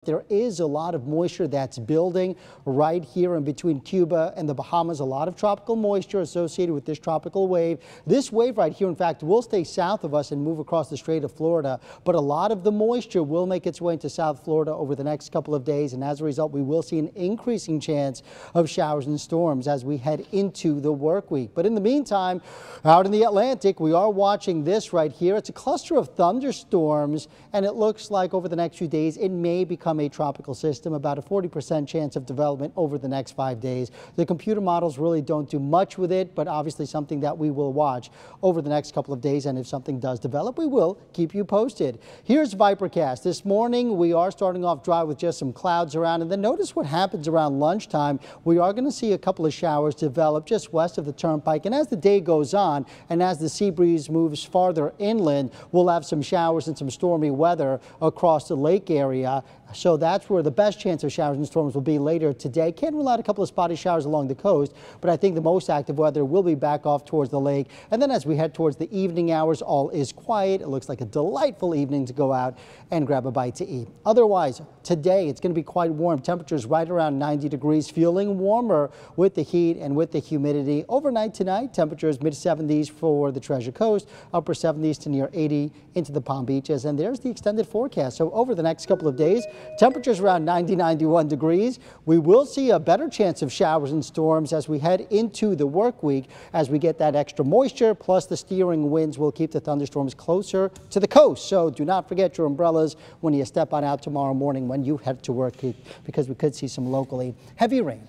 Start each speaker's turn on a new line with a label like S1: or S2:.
S1: There is a lot of moisture that's building right here in between Cuba and the Bahamas. A lot of tropical moisture associated with this tropical wave. This wave right here, in fact, will stay south of us and move across the Strait of Florida. But a lot of the moisture will make its way into South Florida over the next couple of days. And as a result, we will see an increasing chance of showers and storms as we head into the work week. But in the meantime, out in the Atlantic, we are watching this right here. It's a cluster of thunderstorms, and it looks like over the next few days, it may become a tropical system, about a 40% chance of development over the next 5 days. The computer models really don't do much with it, but obviously something that we will watch over the next couple of days. And if something does develop, we will keep you posted. Here's Vipercast. This morning, we are starting off dry with just some clouds around. And then notice what happens around lunchtime. We are going to see a couple of showers develop just west of the turnpike. And as the day goes on and as the sea breeze moves farther inland, we'll have some showers and some stormy weather across the lake area. So that's where the best chance of showers and storms will be later today. Can't rule out a couple of spotty showers along the coast, but I think the most active weather will be back off towards the lake. And then as we head towards the evening hours, all is quiet. It looks like a delightful evening to go out and grab a bite to eat. Otherwise, today it's going to be quite warm. Temperatures right around 90 degrees, feeling warmer with the heat and with the humidity. Overnight tonight, temperatures mid-70s for the Treasure Coast, upper 70s to near 80 into the Palm Beaches. And there's the extended forecast. So over the next couple of days, temperatures around 90, 91 degrees. We will see a better chance of showers and storms as we head into the work week, as we get that extra moisture, plus the steering winds will keep the thunderstorms closer to the coast. So do not forget your umbrellas when you step on out tomorrow morning when you head to work, because we could see some locally heavy rain.